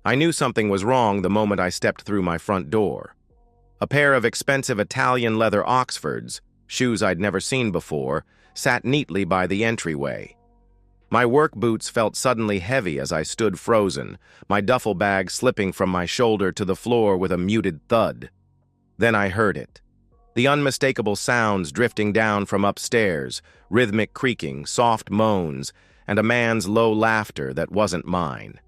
I knew something was wrong the moment I stepped through my front door. A pair of expensive Italian leather Oxfords, shoes I'd never seen before, sat neatly by the entryway. My work boots felt suddenly heavy as I stood frozen, my duffel bag slipping from my shoulder to the floor with a muted thud. Then I heard it. The unmistakable sounds drifting down from upstairs, rhythmic creaking, soft moans, and a man's low laughter that wasn't mine.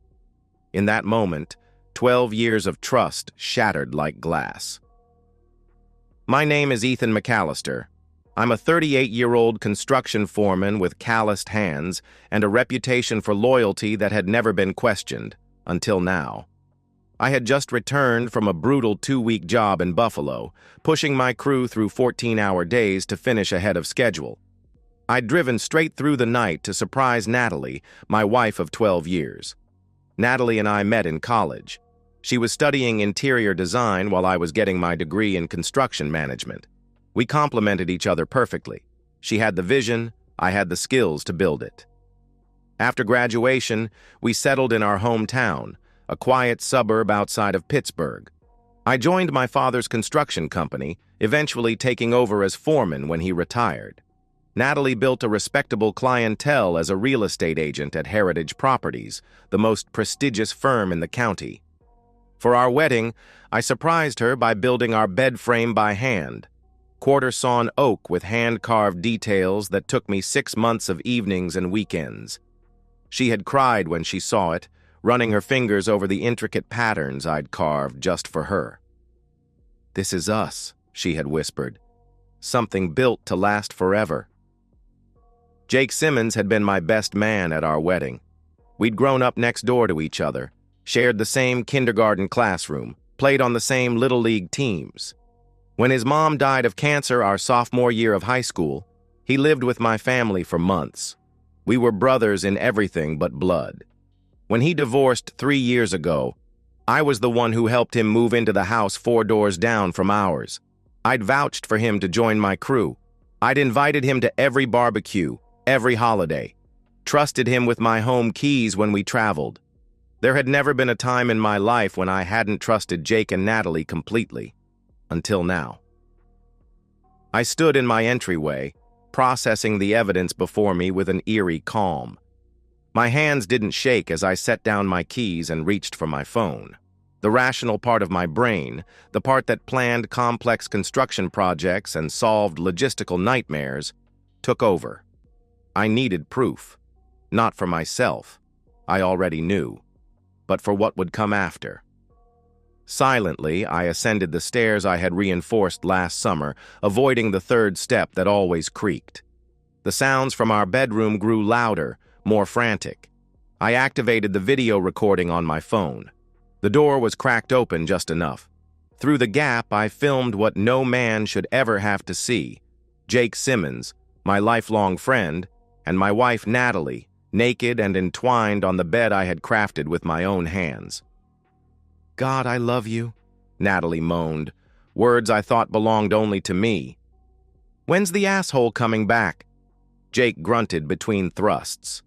In that moment, 12 years of trust shattered like glass. My name is Ethan McAllister. I'm a 38-year-old construction foreman with calloused hands and a reputation for loyalty that had never been questioned, until now. I had just returned from a brutal 2-week job in Buffalo, pushing my crew through 14-hour days to finish ahead of schedule. I'd driven straight through the night to surprise Natalie, my wife of 12 years. Natalie and I met in college. She was studying interior design while I was getting my degree in construction management. We complemented each other perfectly. She had the vision, I had the skills to build it. After graduation, we settled in our hometown, a quiet suburb outside of Pittsburgh. I joined my father's construction company, eventually taking over as foreman when he retired. Natalie built a respectable clientele as a real estate agent at Heritage Properties, the most prestigious firm in the county. For our wedding, I surprised her by building our bed frame by hand. Quarter-sawn oak with hand-carved details that took me 6 months of evenings and weekends. She had cried when she saw it, running her fingers over the intricate patterns I'd carved just for her. "This is us," she had whispered. "Something built to last forever." Jake Simmons had been my best man at our wedding. We'd grown up next door to each other, shared the same kindergarten classroom, played on the same little league teams. When his mom died of cancer our sophomore year of high school, he lived with my family for months. We were brothers in everything but blood. When he divorced 3 years ago, I was the one who helped him move into the house 4 doors down from ours. I'd vouched for him to join my crew. I'd invited him to every barbecue, every holiday. Trusted him with my home keys when we traveled. There had never been a time in my life when I hadn't trusted Jake and Natalie completely. Until now. I stood in my entryway, processing the evidence before me with an eerie calm. My hands didn't shake as I set down my keys and reached for my phone. The rational part of my brain, the part that planned complex construction projects and solved logistical nightmares, took over. I needed proof. Not for myself, I already knew, but for what would come after. Silently, I ascended the stairs I had reinforced last summer, avoiding the 3rd step that always creaked. The sounds from our bedroom grew louder, more frantic. I activated the video recording on my phone. The door was cracked open just enough. Through the gap, I filmed what no man should ever have to see. Jake Simmons, my lifelong friend, and my wife Natalie, naked and entwined on the bed I had crafted with my own hands. "God, I love you," Natalie moaned, words I thought belonged only to me. "When's the asshole coming back?" Jake grunted between thrusts.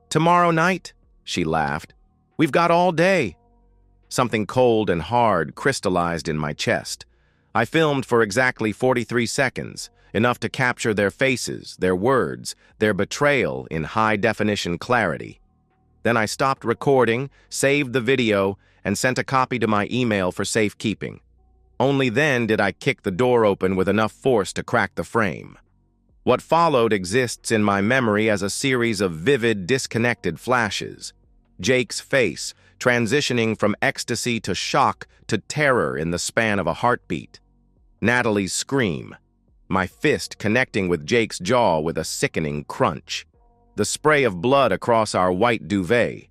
"Tomorrow night," she laughed. "We've got all day." Something cold and hard crystallized in my chest. I filmed for exactly 43 seconds, enough to capture their faces, their words, their betrayal in high-definition clarity. Then I stopped recording, saved the video, and sent a copy to my email for safekeeping. Only then did I kick the door open with enough force to crack the frame. What followed exists in my memory as a series of vivid, disconnected flashes. Jake's face, transitioning from ecstasy to shock to terror in the span of a heartbeat. Natalie's scream, my fist connecting with Jake's jaw with a sickening crunch. The spray of blood across our white duvet.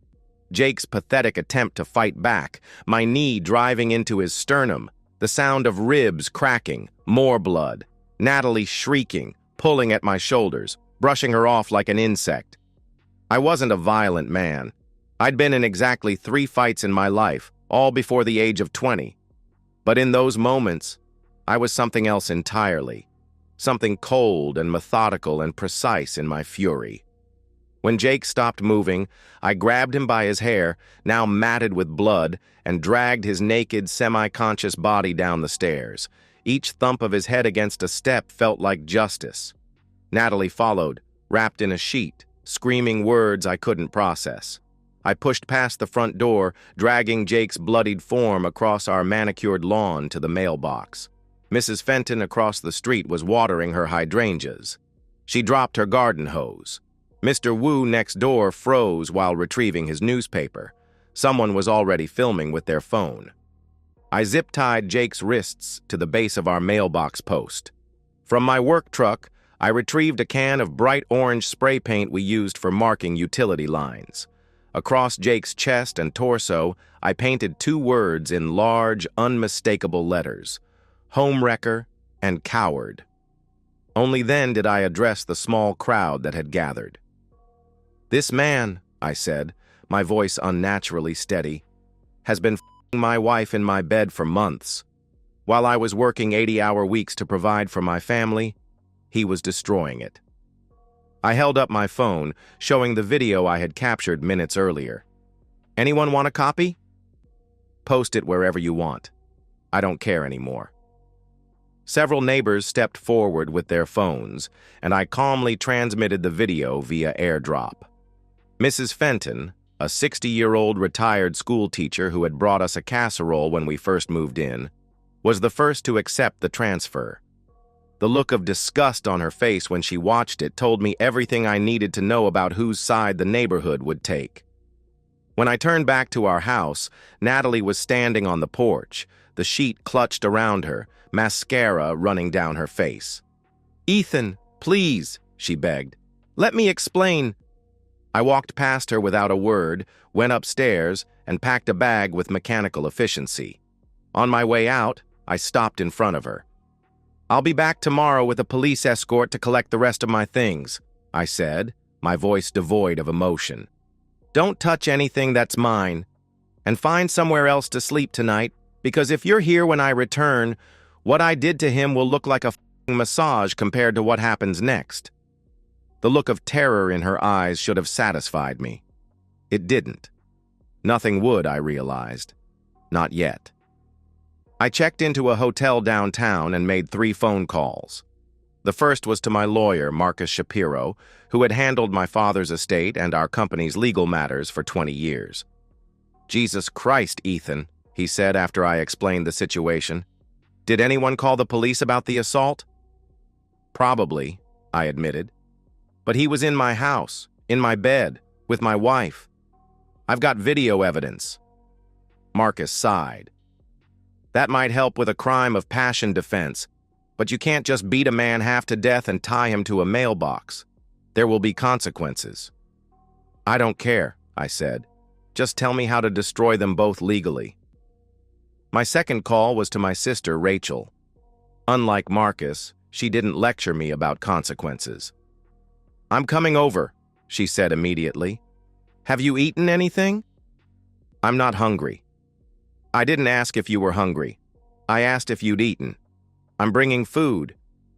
Jake's pathetic attempt to fight back, my knee driving into his sternum, the sound of ribs cracking, more blood. Natalie shrieking, pulling at my shoulders, brushing her off like an insect. I wasn't a violent man. I'd been in exactly 3 fights in my life, all before the age of 20. But in those moments, I was something else entirely. Something cold and methodical and precise in my fury. When Jake stopped moving, I grabbed him by his hair, now matted with blood, and dragged his naked, semi-conscious body down the stairs. Each thump of his head against a step felt like justice. Natalie followed, wrapped in a sheet, screaming words I couldn't process. I pushed past the front door, dragging Jake's bloodied form across our manicured lawn to the mailbox. Mrs. Fenton across the street was watering her hydrangeas. She dropped her garden hose. Mr. Wu next door froze while retrieving his newspaper. Someone was already filming with their phone. I zip-tied Jake's wrists to the base of our mailbox post. From my work truck, I retrieved a can of bright orange spray paint we used for marking utility lines. Across Jake's chest and torso, I painted 2 words in large, unmistakable letters: homewrecker and coward. Only then did I address the small crowd that had gathered. "This man," I said, my voice unnaturally steady, "has been f***ing my wife in my bed for months. While I was working 80-hour weeks to provide for my family, he was destroying it." I held up my phone, showing the video I had captured minutes earlier. "Anyone want a copy? Post it wherever you want. I don't care anymore." Several neighbors stepped forward with their phones, and I calmly transmitted the video via airdrop. Mrs. Fenton, a 60-year-old retired school teacher who had brought us a casserole when we first moved in, was the first to accept the transfer. The look of disgust on her face when she watched it told me everything I needed to know about whose side the neighborhood would take. When I turned back to our house, Natalie was standing on the porch, the sheet clutched around her, mascara running down her face. "Ethan, please," she begged. "Let me explain." I walked past her without a word, went upstairs, and packed a bag with mechanical efficiency. On my way out, I stopped in front of her. "I'll be back tomorrow with a police escort to collect the rest of my things," I said, my voice devoid of emotion. "Don't touch anything that's mine. And find somewhere else to sleep tonight, because if you're here when I return, what I did to him will look like a f***ing massage compared to what happens next." The look of terror in her eyes should have satisfied me. It didn't. Nothing would, I realized. Not yet. I checked into a hotel downtown and made 3 phone calls. The first was to my lawyer, Marcus Shapiro, who had handled my father's estate and our company's legal matters for 20 years. "Jesus Christ, Ethan," he said after I explained the situation. "Did anyone call the police about the assault?" "Probably," I admitted. "But he was in my house, in my bed, with my wife. I've got video evidence." Marcus sighed. "That might help with a crime of passion defense, but you can't just beat a man half to death and tie him to a mailbox. There will be consequences." "I don't care," I said. "Just tell me how to destroy them both legally." My second call was to my sister, Rachel. Unlike Marcus, she didn't lecture me about consequences. "I'm coming over," she said immediately. "Have you eaten anything?" "I'm not hungry." "I didn't ask if you were hungry. I asked if you'd eaten. I'm bringing food,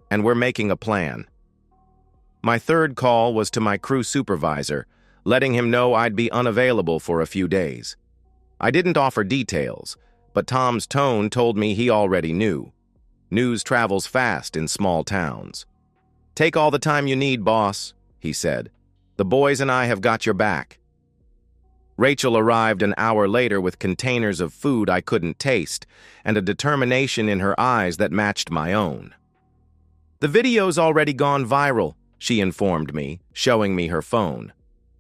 and we're making a plan." My third call was to my crew supervisor, letting him know I'd be unavailable for a few days. I didn't offer details, but Tom's tone told me he already knew. News travels fast in small towns. "Take all the time you need, boss," he said. "The boys and I have got your back." Rachel arrived an hour later with containers of food I couldn't taste and a determination in her eyes that matched my own. "The video's already gone viral," she informed me, showing me her phone.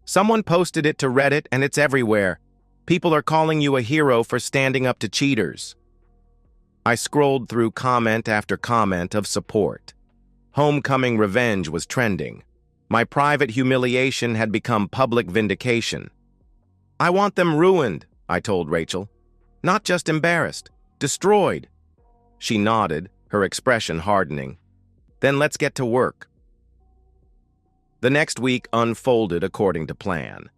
"Someone posted it to Reddit and it's everywhere. People are calling you a hero for standing up to cheaters." I scrolled through comment after comment of support. Homecoming revenge was trending. My private humiliation had become public vindication. "I want them ruined," I told Rachel. "Not just embarrassed, destroyed." She nodded, her expression hardening. "Then let's get to work." The next week unfolded according to plan.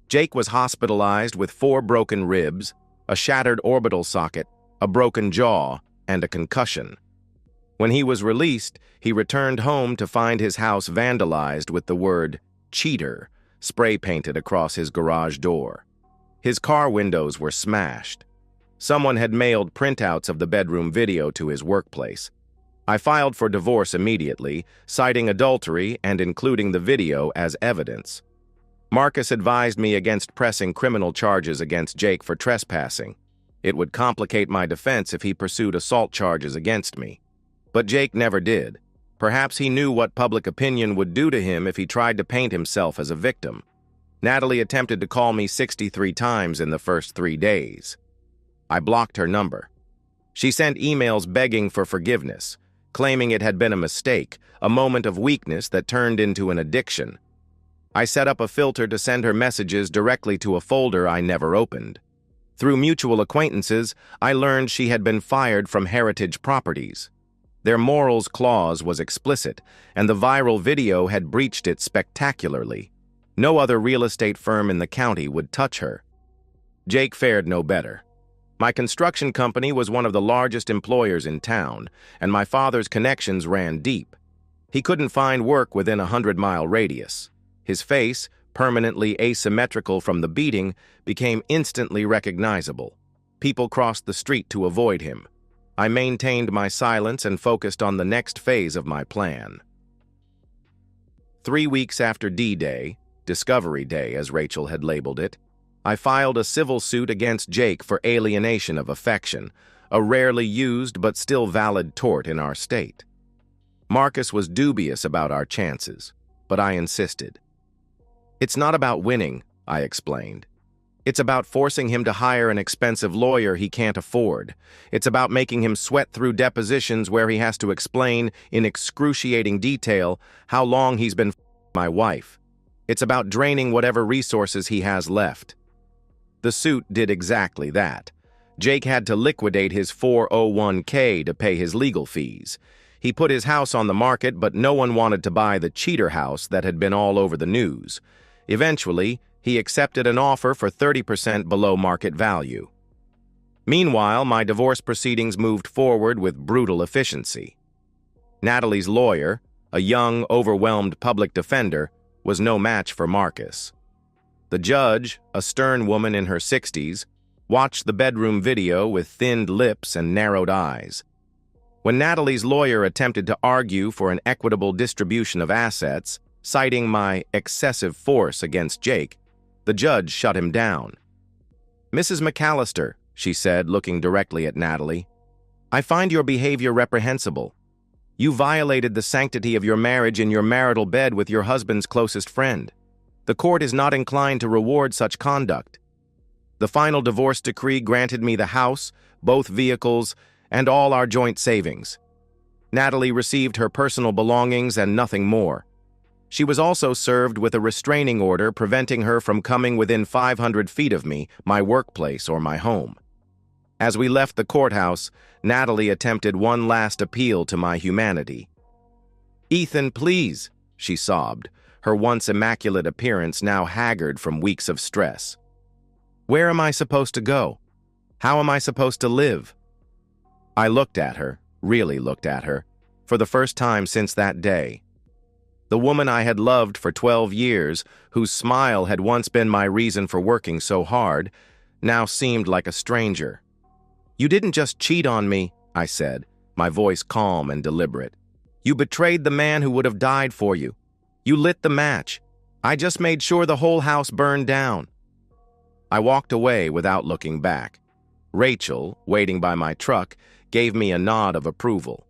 Jake was hospitalized with 4 broken ribs, a shattered orbital socket, a broken jaw, and a concussion. When he was released, he returned home to find his house vandalized with the word cheater spray painted across his garage door. His car windows were smashed. Someone had mailed printouts of the bedroom video to his workplace. I filed for divorce immediately, citing adultery and including the video as evidence. Marcus advised me against pressing criminal charges against Jake for trespassing. It would complicate my defense if he pursued assault charges against me. But Jake never did. Perhaps he knew what public opinion would do to him if he tried to paint himself as a victim. Natalie attempted to call me 63 times in the first 3 days. I blocked her number. She sent emails begging for forgiveness, claiming it had been a mistake, a moment of weakness that turned into an addiction. I set up a filter to send her messages directly to a folder I never opened. Through mutual acquaintances, I learned she had been fired from Heritage Properties. Their morals clause was explicit, and the viral video had breached it spectacularly. No other real estate firm in the county would touch her. Jake fared no better. My construction company was one of the largest employers in town, and my father's connections ran deep. He couldn't find work within a 100-mile radius. His face, permanently asymmetrical from the beating, became instantly recognizable. People crossed the street to avoid him. I maintained my silence and focused on the next phase of my plan. 3 weeks after D-Day, Discovery Day as Rachel had labeled it, I filed a civil suit against Jake for alienation of affection, a rarely used but still valid tort in our state. Marcus was dubious about our chances, but I insisted. It's not about winning, I explained. It's about forcing him to hire an expensive lawyer he can't afford. It's about making him sweat through depositions where he has to explain in excruciating detail how long he's been my wife. It's about draining whatever resources he has left. The suit did exactly that. Jake had to liquidate his 401k to pay his legal fees. He put his house on the market, but no one wanted to buy the cheater house that had been all over the news. Eventually, he accepted an offer for 30% below market value. Meanwhile, my divorce proceedings moved forward with brutal efficiency. Natalie's lawyer, a young, overwhelmed public defender, was no match for Marcus. The judge, a stern woman in her 60s, watched the bedroom video with thinned lips and narrowed eyes. When Natalie's lawyer attempted to argue for an equitable distribution of assets, citing my excessive force against Jake, the judge shut him down. "Mrs. McAllister," she said, looking directly at Natalie, "I find your behavior reprehensible. You violated the sanctity of your marriage in your marital bed with your husband's closest friend. The court is not inclined to reward such conduct. The final divorce decree granted me the house, both vehicles, and all our joint savings. Natalie received her personal belongings and nothing more. She was also served with a restraining order preventing her from coming within 500 feet of me, my workplace, or my home." As we left the courthouse, Natalie attempted one last appeal to my humanity. "Ethan, please," she sobbed, her once immaculate appearance now haggard from weeks of stress. "Where am I supposed to go? How am I supposed to live?" I looked at her, really looked at her, for the first time since that day. The woman I had loved for 12 years, whose smile had once been my reason for working so hard, now seemed like a stranger. "You didn't just cheat on me," I said, my voice calm and deliberate. "You betrayed the man who would have died for you. You lit the match. I just made sure the whole house burned down." I walked away without looking back. Rachel, waiting by my truck, gave me a nod of approval.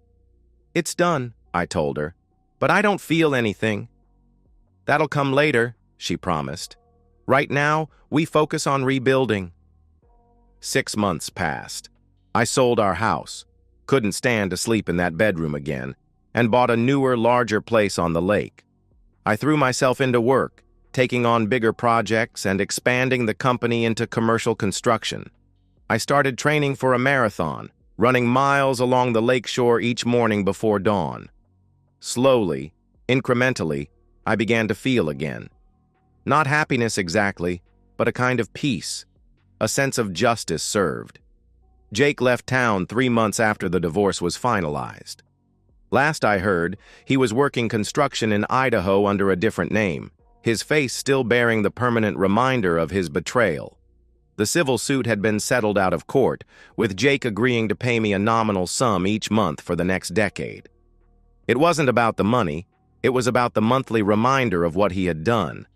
"It's done," I told her, "but I don't feel anything." "That'll come later," she promised. "Right now, we focus on rebuilding." 6 months passed. I sold our house, couldn't stand to sleep in that bedroom again, and bought a newer, larger place on the lake. I threw myself into work, taking on bigger projects and expanding the company into commercial construction. I started training for a marathon, running miles along the lakeshore each morning before dawn. Slowly, incrementally, I began to feel again. Not happiness exactly, but a kind of peace, a sense of justice served. Jake left town 3 months after the divorce was finalized. Last I heard, he was working construction in Idaho under a different name. his face still bearing the permanent reminder of his betrayal. The civil suit had been settled out of court, with Jake agreeing to pay me a nominal sum each month for the next decade. It wasn't about the money, it was about the monthly reminder of what he had done.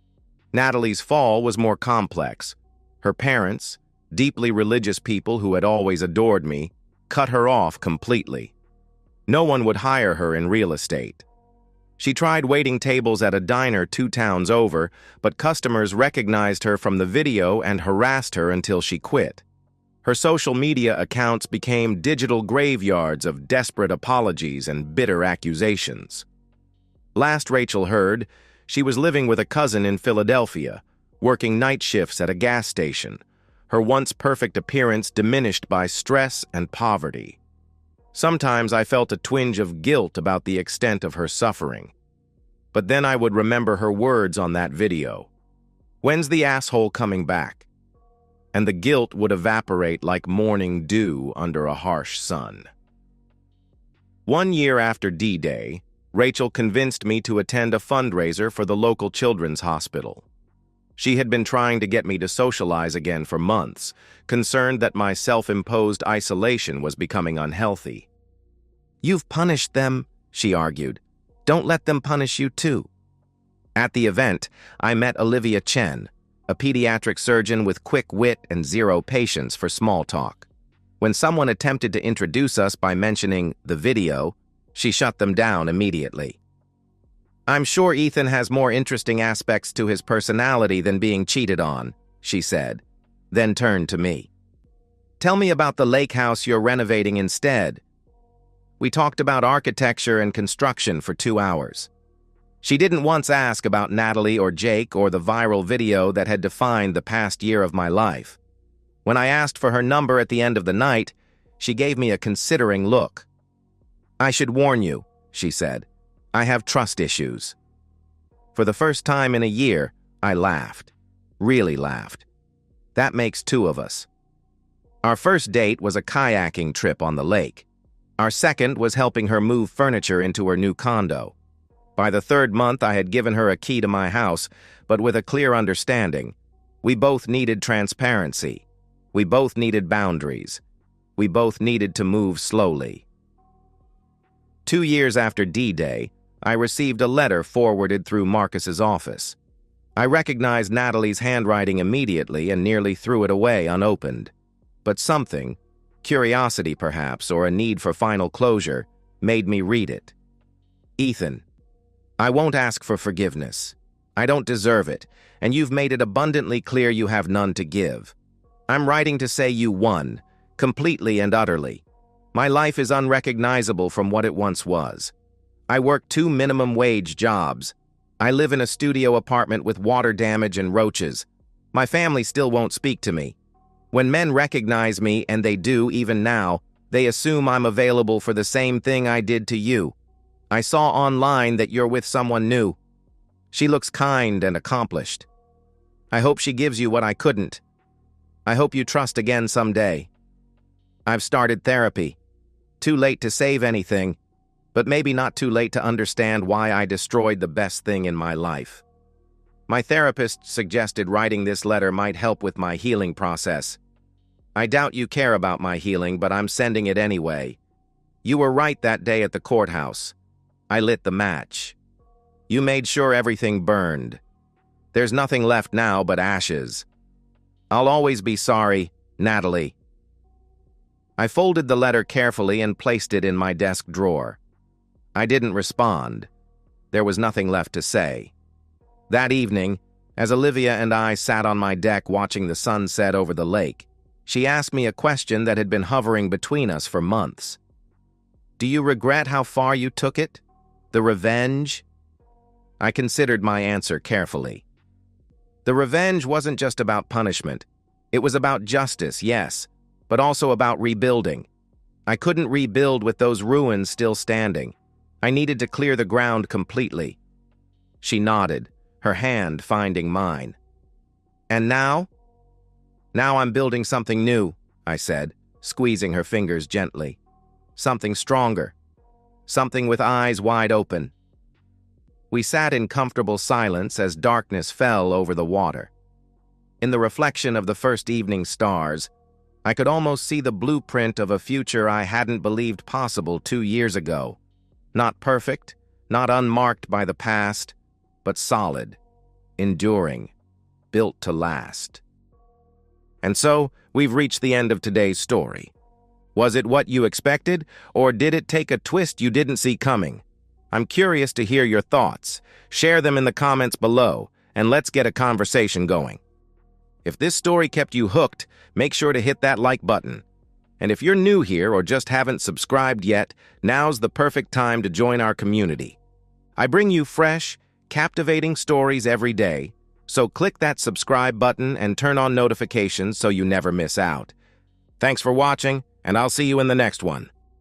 Natalie's fall was more complex. Her parents, deeply religious people who had always adored me, cut her off completely. No one would hire her in real estate. She tried waiting tables at a diner 2 towns over, but customers recognized her from the video and harassed her until she quit. Her social media accounts became digital graveyards of desperate apologies and bitter accusations. Last Rachel heard, she was living with a cousin in Philadelphia, working night shifts at a gas station, her once perfect appearance diminished by stress and poverty. Sometimes I felt a twinge of guilt about the extent of her suffering. But then I would remember her words on that video. "When's the asshole coming back?" And the guilt would evaporate like morning dew under a harsh sun. 1 year after D-Day, Rachel convinced me to attend a fundraiser for the local children's hospital. She had been trying to get me to socialize again for months, concerned that my self-imposed isolation was becoming unhealthy. "You've punished them," she argued. "Don't let them punish you too." At the event, I met Olivia Chen, a pediatric surgeon with quick wit and zero patience for small talk. When someone attempted to introduce us by mentioning the video, she shut them down immediately. "I'm sure Ethan has more interesting aspects to his personality than being cheated on," she said, then turned to me. "Tell me about the lake house you're renovating instead." We talked about architecture and construction for 2 hours. She didn't once ask about Natalie or Jake or the viral video that had defined the past year of my life. When I asked for her number at the end of the night, she gave me a considering look. "I should warn you," she said. "I have trust issues." For the first time in a year, I laughed. Really laughed. That makes 2 of us. Our first date was a kayaking trip on the lake. Our second was helping her move furniture into her new condo. By the 3rd month, I had given her a key to my house, but with a clear understanding. We both needed transparency. We both needed boundaries. We both needed to move slowly. 2 years after D-Day, I received a letter forwarded through Marcus's office. I recognized Natalie's handwriting immediately and nearly threw it away unopened. But something, curiosity perhaps, or a need for final closure, made me read it. "Ethan, I won't ask for forgiveness. I don't deserve it, and you've made it abundantly clear you have none to give. I'm writing to say you won, completely and utterly. My life is unrecognizable from what it once was. I work 2 minimum wage jobs. I live in a studio apartment with water damage and roaches. My family still won't speak to me. When men recognize me, and they do even now, they assume I'm available for the same thing I did to you. I saw online that you're with someone new. She looks kind and accomplished. I hope she gives you what I couldn't. I hope you trust again someday. I've started therapy. Too late to save anything, but maybe not too late to understand why I destroyed the best thing in my life. My therapist suggested writing this letter might help with my healing process. I doubt you care about my healing, but I'm sending it anyway. You were right that day at the courthouse. I lit the match. You made sure everything burned. There's nothing left now but ashes. I'll always be sorry, Natalie. I folded the letter carefully and placed it in my desk drawer. I didn't respond. There was nothing left to say. That evening, as Olivia and I sat on my deck watching the sunset over the lake, she asked me a question that had been hovering between us for months. "Do you regret how far you took it? The revenge?" I considered my answer carefully. The revenge wasn't just about punishment. It was about justice, yes, but also about rebuilding. I couldn't rebuild with those ruins still standing. I needed to clear the ground completely. She nodded, her hand finding mine. "And now?" "Now I'm building something new," I said, squeezing her fingers gently. "Something stronger. Something with eyes wide open." We sat in comfortable silence as darkness fell over the water. In the reflection of the first evening stars, I could almost see the blueprint of a future I hadn't believed possible 2 years ago. Not perfect, not unmarked by the past, but solid, enduring, built to last. And so, we've reached the end of today's story. Was it what you expected, or did it take a twist you didn't see coming? I'm curious to hear your thoughts. Share them in the comments below, and let's get a conversation going. If this story kept you hooked, make sure to hit that like button. And if you're new here or just haven't subscribed yet, now's the perfect time to join our community. I bring you fresh, captivating stories every day, so click that subscribe button and turn on notifications so you never miss out. Thanks for watching, and I'll see you in the next one.